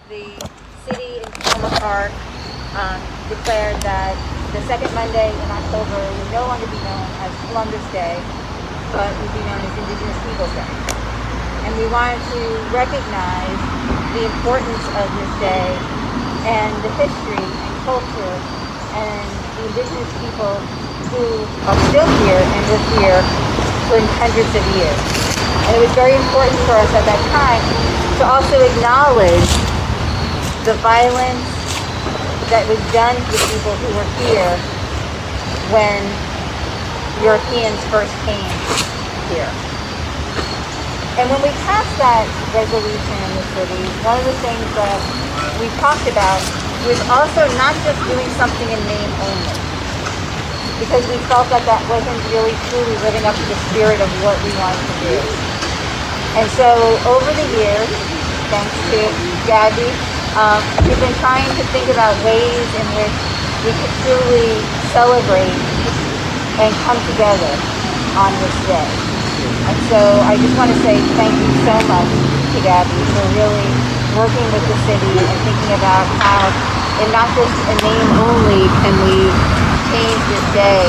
The city in Takoma Park declared that the second Monday in October would no longer be known as Columbus Day, but would be known as Indigenous Peoples Day. And we wanted to recognize the importance of this day and the history and culture and the Indigenous people who are still here and live here for hundreds of years. And it was very important for us at that time to also acknowledge the violence that was done to the people who were here when Europeans first came here. And when we passed that resolution in the city, one of the things that we talked about was also not just doing something in name only, because we felt that that wasn't really truly living up to the spirit of what we wanted to do. And so over the years, thanks to Gabby, we've been trying to think about ways in which we could truly celebrate and come together on this day. And so I just want to say thank you so much to Gabby for really working with the city and thinking about how, and not just a name only, can we change this day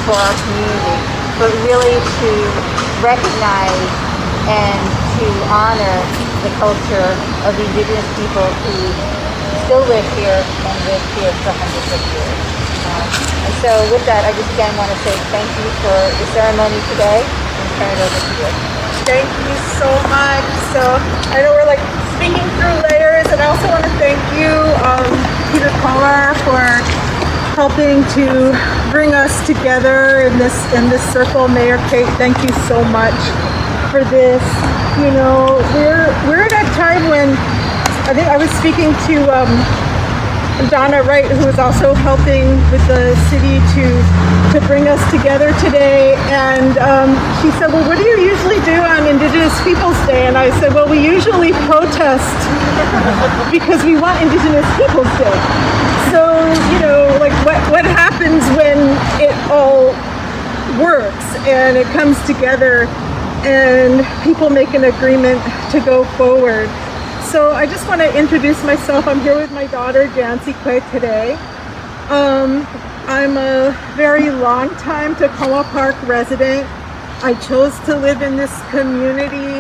for our community, but really to recognize and to honor the culture of the Indigenous people who still live here and live here for hundreds of years. And so with that, I just again want to say thank you for the ceremony today and turn it over to you. Thank you so much. So I know we're like speaking through layers, and I also want to thank you, Peter Kohler, for helping to bring us together in this circle. Mayor Kate, thank you so much for this. You know, we're at a time when I think I was speaking to Donna Wright, who is also helping with the city to bring us together today, and she said, well, what do you usually do on Indigenous Peoples Day? And I said, well, we usually protest because we want Indigenous Peoples Day. So, you know, like what happens when it all works and it comes together and people make an agreement to go forward. So I just want to introduce myself. I'm here with my daughter, Jancy Quay, today. I'm a very long time Takoma Park resident. I chose to live in this community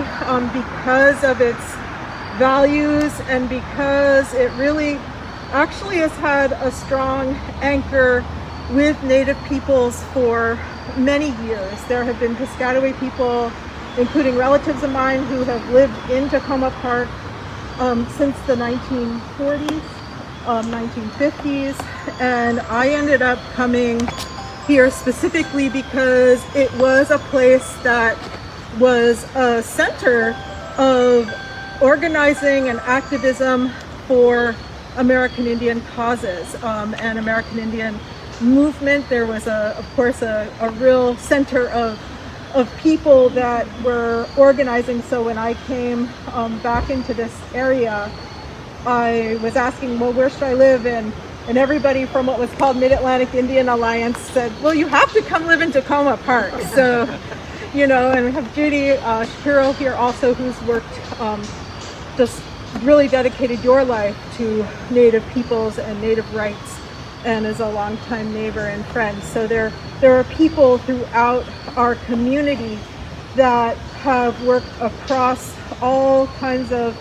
because of its values and because it really actually has had a strong anchor with Native peoples for many years. There have been Piscataway people, including relatives of mine, who have lived in Takoma Park since the 1940s, 1950s, and I ended up coming here specifically because it was a place that was a center of organizing and activism for American Indian causes and American Indian movement. There was, of course, a real center of people that were organizing. So when I came back into this area, I was asking, well, where should I live? And everybody from what was called Mid-Atlantic Indian Alliance said, well, you have to come live in Takoma Park. So, you know, and we have Judy Shapiro here also, who's worked, just really dedicated your life to Native peoples and Native rights, and is a longtime neighbor and friend. So there are people throughout our community that have worked across all kinds of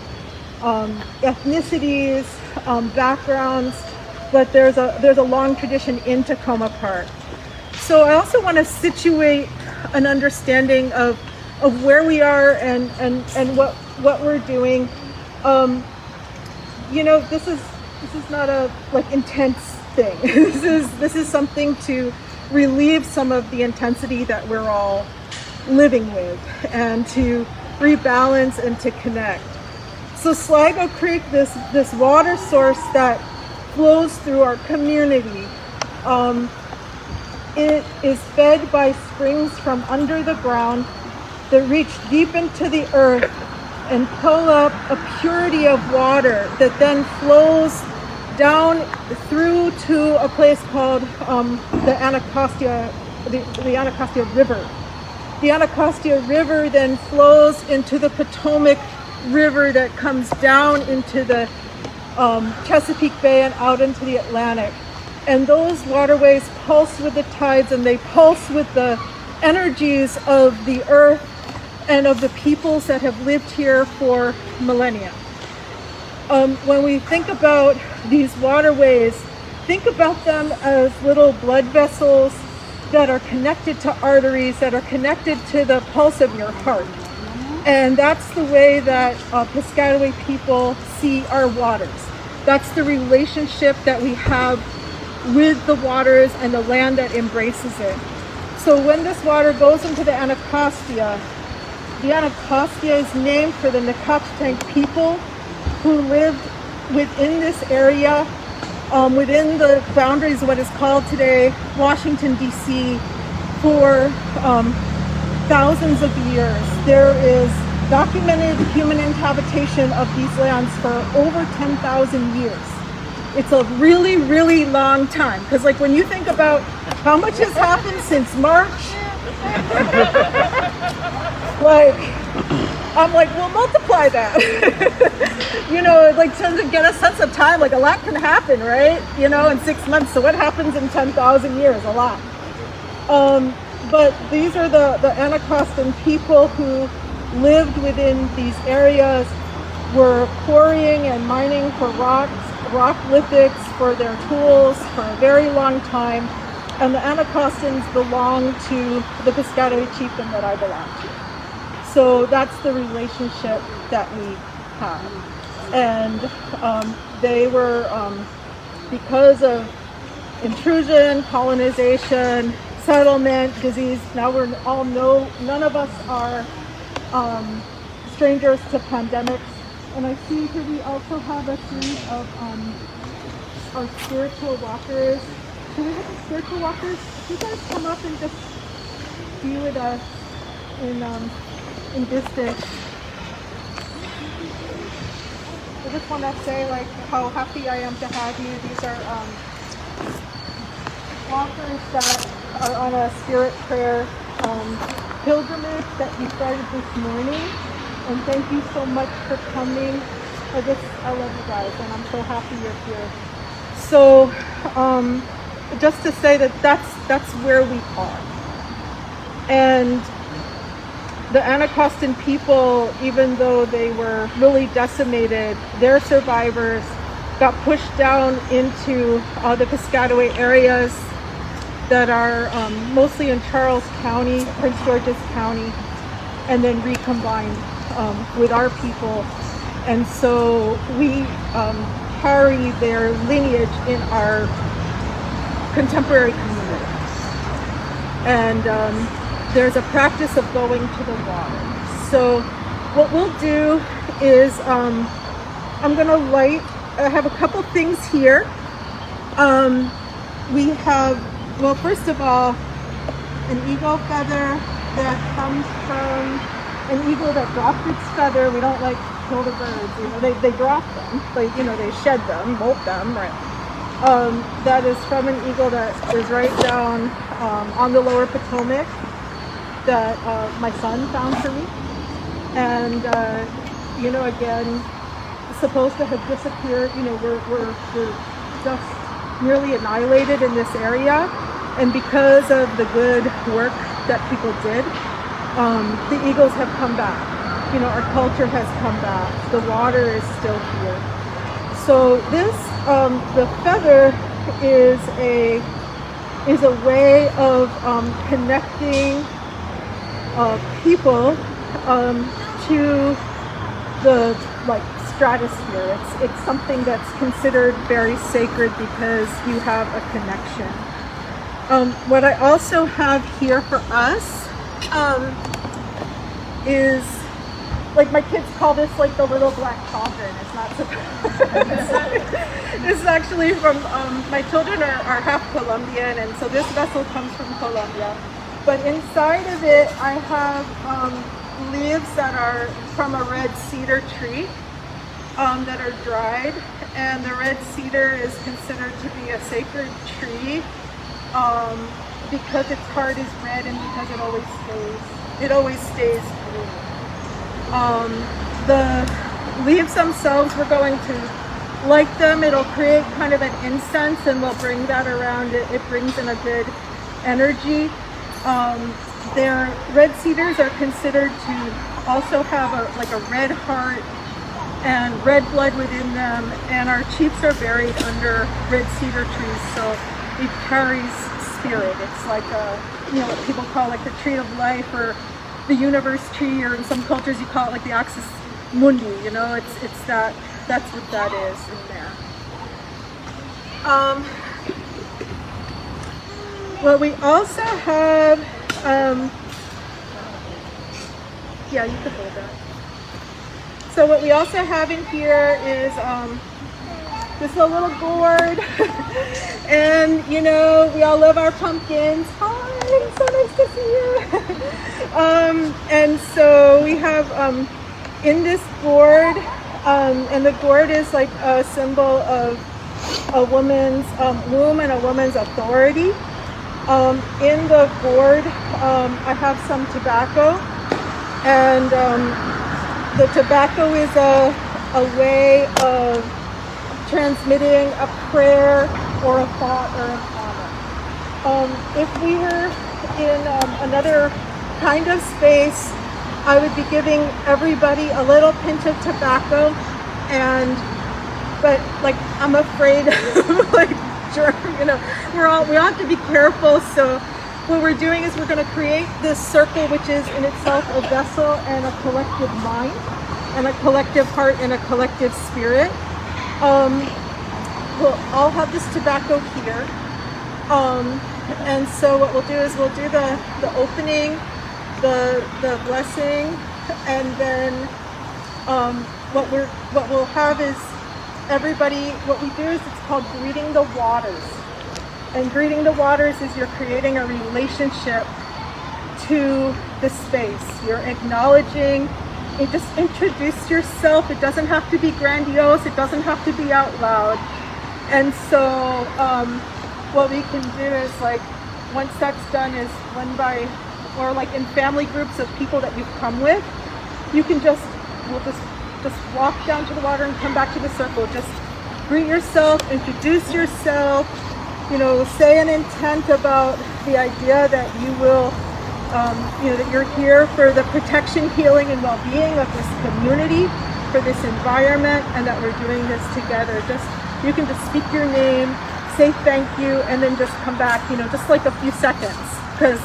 ethnicities, backgrounds, but there's a long tradition in Takoma Park. So I also want to situate an understanding of where we are and what we're doing. You know, this is not a like intense thing. This is something to relieve some of the intensity that we're all living with, and to rebalance and to connect. So Sligo Creek, this water source that flows through our community, It is fed by springs from under the ground that reach deep into the earth and pull up a purity of water that then flows down through to a place called the Anacostia River. The Anacostia River then flows into the Potomac River that comes down into the Chesapeake Bay and out into the Atlantic. And those waterways pulse with the tides, and they pulse with the energies of the earth and of the peoples that have lived here for millennia. When we think about these waterways, think about them as little blood vessels that are connected to arteries, that are connected to the pulse of your heart. And that's the way that Piscataway people see our waters. That's the relationship that we have with the waters and the land that embraces it. So when this water goes into the Anacostia is named for the Nacotchtank people who lived within this area, within the boundaries of what is called today Washington, D.C., for thousands of years. There is documented human inhabitation of these lands for over 10,000 years. It's a really, really long time. Because like when you think about how much has happened since March, like, I'm like, well, multiply that. You know, like to get a sense of time, like a lot can happen, right? You know, in 6 months. So what happens in 10,000 years? A lot. But these are the Anacostan people who lived within these areas, were quarrying and mining for rock lithics for their tools for a very long time. And the Anacostans belong to the Piscataway chieftain that I belong to. So that's the relationship that we have. And they were, because of intrusion, colonization, settlement, disease, now we're all know, none of us are strangers to pandemics. And I see here we also have a series of our spiritual walkers. Can we have the spiritual walkers? You guys come up and just be with us in distance. I just want to say like how happy I am to have you. These are walkers that are on a spirit prayer pilgrimage that we started this morning. And thank you so much for coming. I love you guys, and I'm so happy you're here. So, just to say that that's where we are. And the Anacostan people, even though they were really decimated, their survivors got pushed down into the Piscataway areas that are mostly in Charles County, Prince George's County, and then recombined with our people. And so we carry their lineage in our contemporary community. And there's a practice of going to the water. So what we'll do is I'm gonna light, I have a couple things here. We have, well, first of all, an eagle feather that comes from an eagle that dropped its feather. We don't like kill the birds, you know, they drop them, like, you know, they shed them, molt them, right? That is from an eagle that is right down on the lower Potomac that my son found for me. And, you know, again, supposed to have disappeared, you know, we're just nearly annihilated in this area. And because of the good work that people did, the eagles have come back. You know, our culture has come back. The water is still here. So this, the feather is a way of connecting people to the stratosphere. It's something that's considered very sacred because you have a connection. What I also have here for us is like my kids call this like the little black coffin. It's not so it's actually from my children are half Colombian, and so this vessel comes from Colombia. But inside of it I have leaves that are from a red cedar tree that are dried, and the red cedar is considered to be a sacred tree because its heart is red and because it always stays green. The leaves themselves, we're going to light them. It'll create kind of an incense, and we'll bring that around. It brings in a good energy. Their red cedars are considered to also have a red heart and red blood within them, and our chiefs are buried under red cedar trees, so it carries spirit. It's like what people call like the tree of life, or the universe tree, or in some cultures you call it like the axis mundi. It's that's what that is in there. What we also have, yeah, you can hold that. So what we also have in here is just a little gourd, and we all love our pumpkins. Hi, so nice to see you. And so we have in this gourd, and the gourd is like a symbol of a woman's womb and a woman's authority. In the gourd, I have some tobacco, and the tobacco is a way of transmitting a prayer or a thought or an honor. If we were in another kind of space, I would be giving everybody a little pinch of tobacco, but like I'm afraid of like germ, we all have to be careful. So what we're doing is we're going to create this circle, which is in itself a vessel and a collective mind and a collective heart and a collective spirit. We'll all have this tobacco here. And so what we'll do is we'll do the opening, the blessing, and then what we'll have is everybody, what we do is it's called greeting the waters. And greeting the waters is you're creating a relationship to the space. You're acknowledging, you just introduce yourself. It doesn't have to be grandiose. It doesn't have to be out loud. And so what we can do is, like, once that's done, is one by, or like in family groups of people that you've come with, you can we'll just walk down to the water and come back to the circle. Just greet yourself, introduce yourself, say an intent about the idea that you will, that you're here for the protection, healing, and well-being of this community, for this environment, and that we're doing this together. You can just speak your name, say thank you, and then just come back, just like a few seconds, because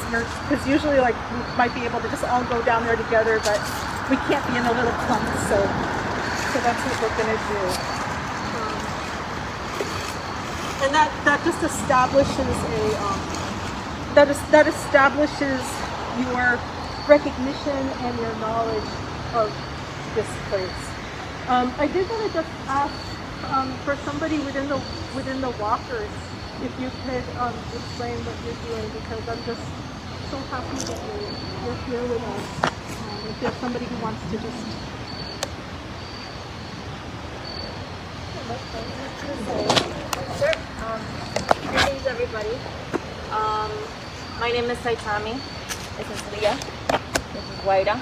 usually like we might be able to just all go down there together, but we can't be in a little clump, so that's what we're gonna do. And that just establishes that establishes your recognition and your knowledge of this place. I did want to just ask for somebody within the walkers if you could explain what you're doing, because I'm just so happy that you're here with us. If there's somebody who wants to just. Sure. Greetings, everybody. My name is Saitami. This is Leah. This is Waida.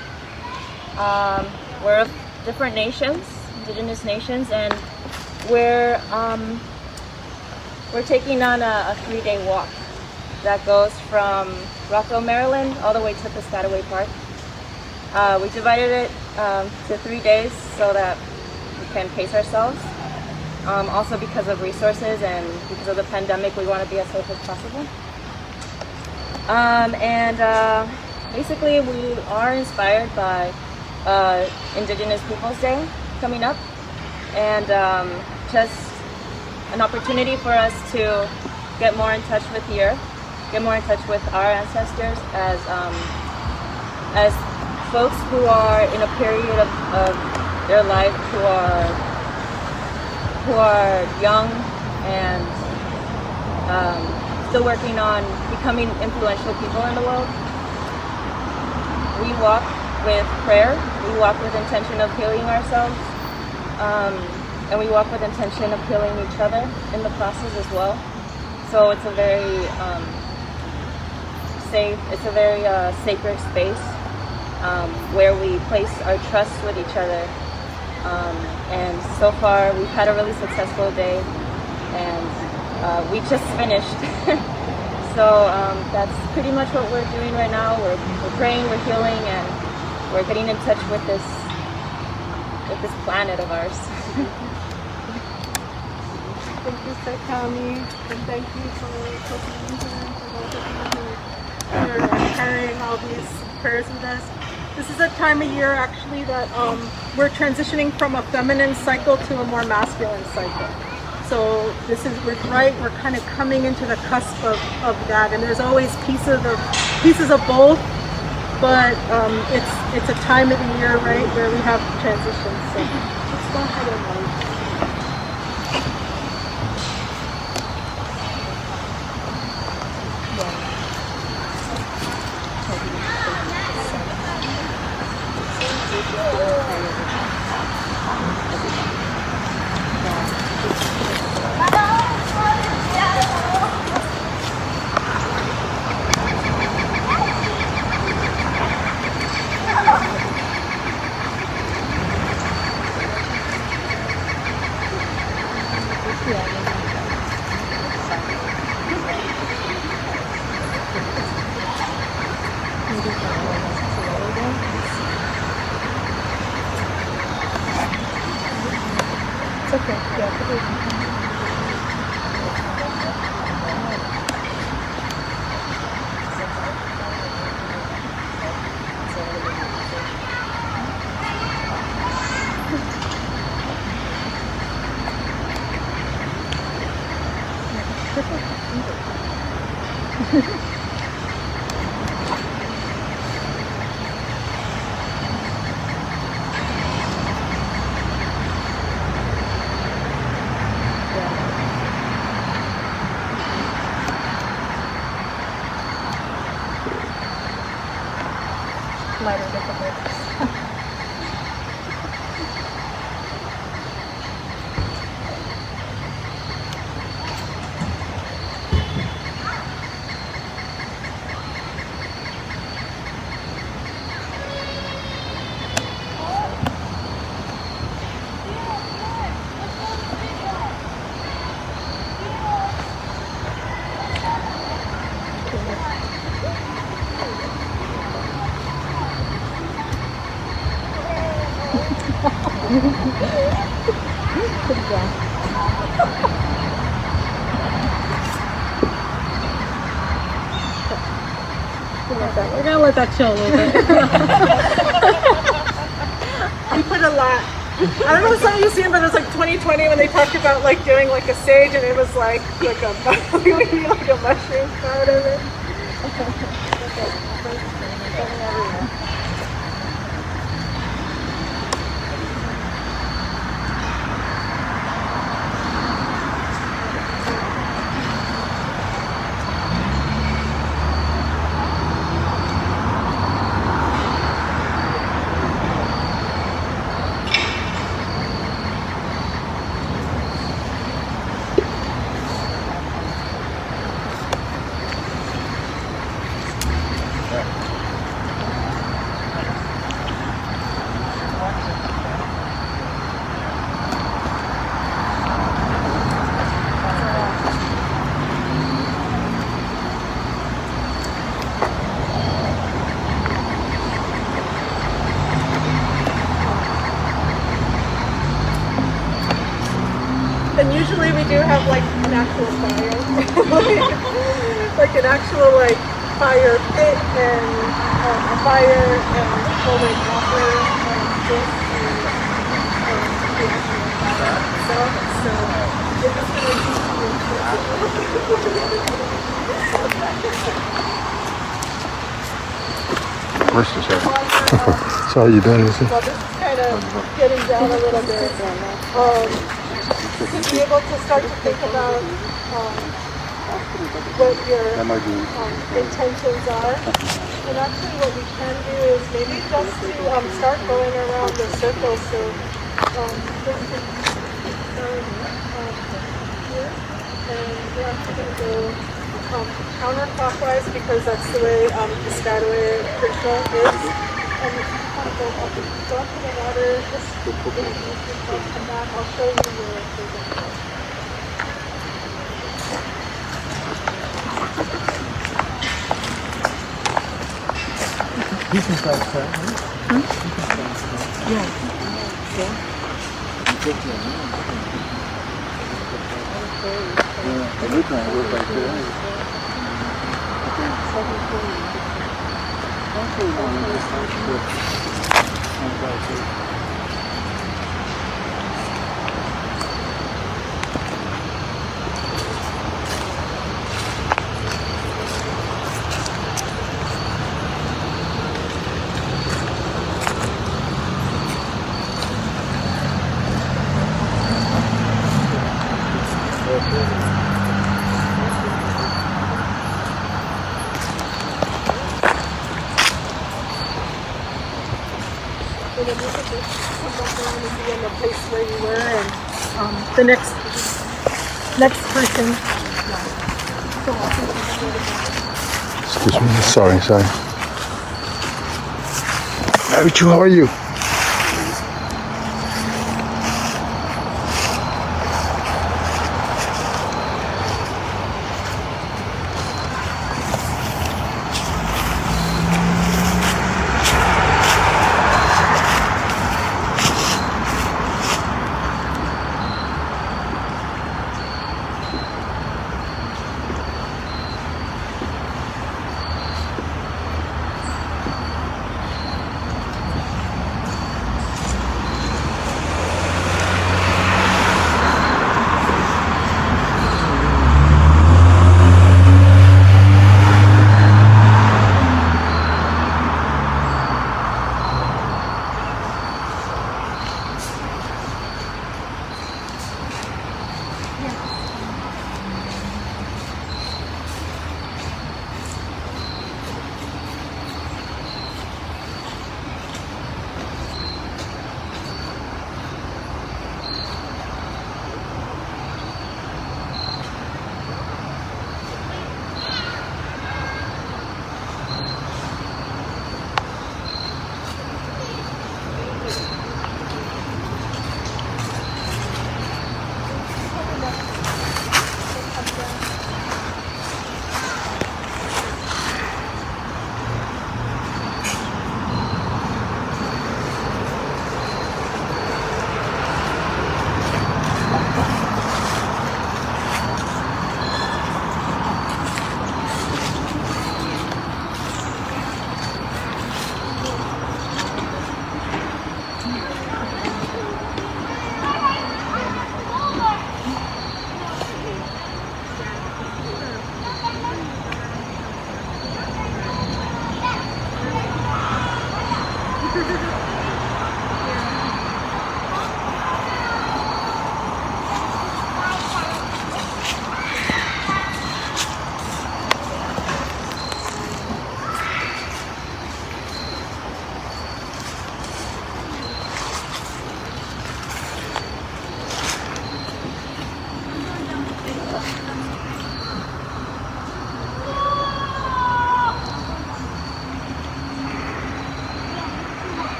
We're of different nations, indigenous nations, and we're taking on a 3-day walk that goes from Rockville, Maryland, all the way to Piscataway Park. We divided it to 3 days so that we can pace ourselves. Also because of resources and because of the pandemic, we want to be as safe as possible. Basically, we are inspired by Indigenous Peoples Day coming up, and just an opportunity for us to get more in touch with get more in touch with our ancestors as folks who are in a period of their life who are young and still working on becoming influential people in the world. We walk with prayer, we walk with intention of healing ourselves, and we walk with intention of healing each other in the process as well. So it's a very safe, it's a very sacred space where we place our trust with each other. And so far we've had a really successful day, and we just finished. So that's pretty much what we're doing right now. We're praying, we're healing, and we're getting in touch with this planet of ours. Thank you, Takoma, and thank you for being here, for both of you who are carrying all these prayers with us. This is a time of year actually that we're transitioning from a feminine cycle to a more masculine cycle. So we're kind of coming into the cusp of that, and there's always pieces of both, but it's a time of the year, right, where we have transitions. So let's go ahead and it's okay. Yeah. Lighter difficulties. Good job. We're gonna let that chill a little bit. We put a lot. I don't know if some of you seen, but it was like 2020 when they talked about like doing like a sage, and it was like a mushroom part of it. And usually we do have like an actual fire, like an actual like fire pit and a fire and we'll like offer this so it was Where's the sheriff? So how you doing? Is it? Well, this is kind of getting down a little bit. To be able to start to think about what your intentions are. And actually what we can do is maybe just to start going around the circle. So just to start here. And we're actually going to go counterclockwise because that's the way Piscataway Krishna is. And if you want to go up to the water, just come back. I'll show you where we're going to go. You can start that, right? Every time I work like that. And then you could just come back around and be in the place where you were, and the next person. Excuse me. Sorry. Mary Chu, how are you?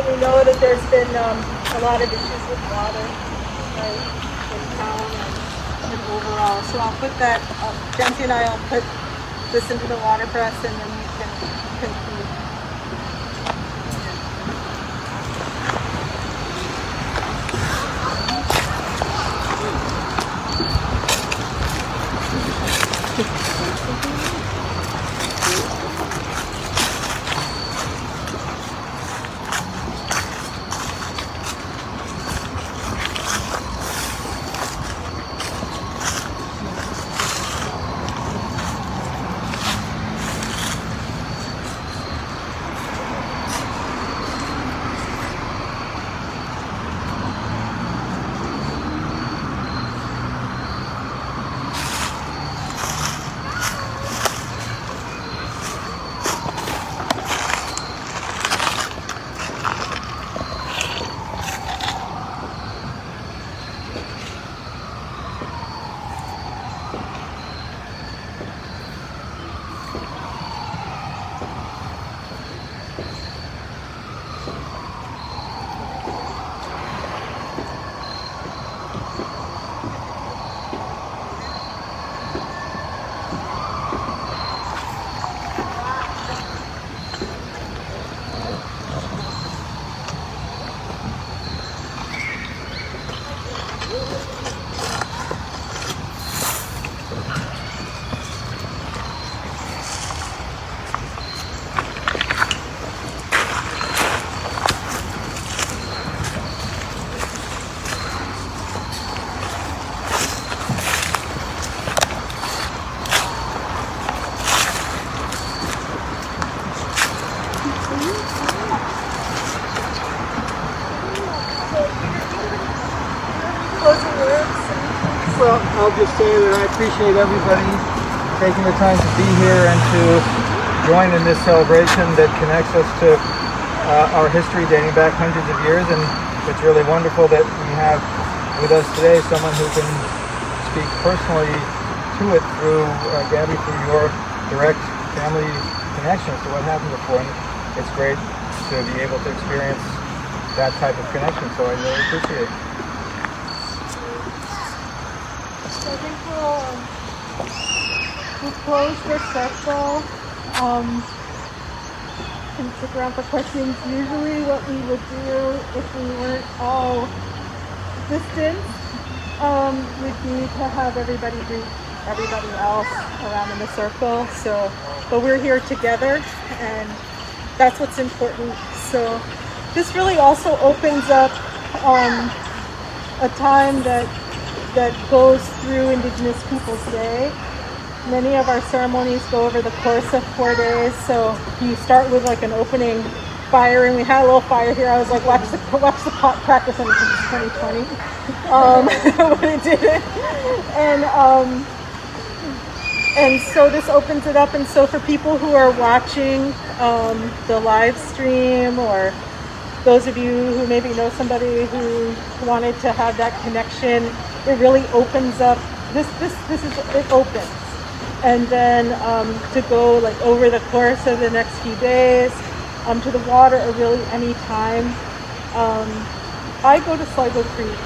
We know that there's been a lot of issues with water, right, in town and overall. So I'll put that, Jancy and I will put this into the water press and then we can conclude. Well, I'll just say that I appreciate everybody taking the time to be here and to join in this celebration that connects us to our history dating back hundreds of years. And it's really wonderful that we have with us today someone who can speak personally to it through, Gabby, through your direct family connections to what happened before. And it's great to be able to experience that type of connection, so I really appreciate it. So I think we'll close the circle. And stick around for questions. Usually what we would do if we weren't all distant would be to have everybody greet everybody else around in the circle. So, but we're here together and that's what's important. So this really also opens up a time that goes through Indigenous Peoples Day. Many of our ceremonies go over the course of 4 days. So you start with like an opening fire, and we had a little fire here. I was like, watch the pot practice, and it's 2020 when it did it. And so this opens it up. And so for people who are watching the live stream, or those of you who maybe know somebody who wanted to have that connection, it really opens up. It opens. And then to go like over the course of the next few days to the water, or really any time. I go to Sligo Creek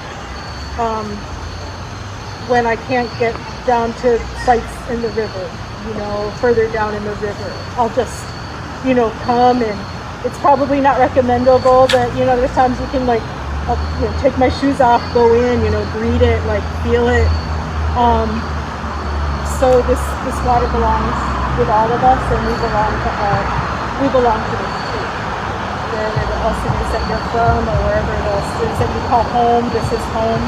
when I can't get down to sites in the river, further down in the river. I'll just, come and it's probably not recommendable, but there's times you can like I'll, take my shoes off, go in, greet it, like feel it. So this water belongs with all of us, and we belong to this too. Wherever else it is that you're from, or wherever else it is that you call home, this is home,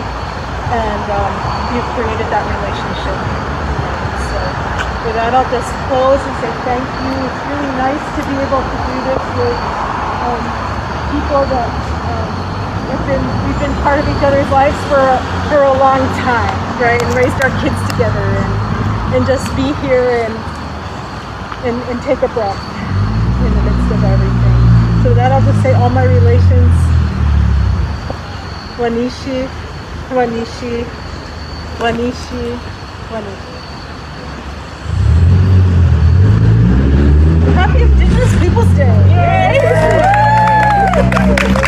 and you've created that relationship. So with that, I'll just close and say thank you. It's really nice to be able to do this with people that we've been part of each other's lives for a long time, right? And raised our kids together, and just be here and take a breath in the midst of everything. So with that, I'll just say all my relations, Wanishi, Wanishi, Wanishi, Wanishi. Happy Indigenous Peoples' Day! Yay!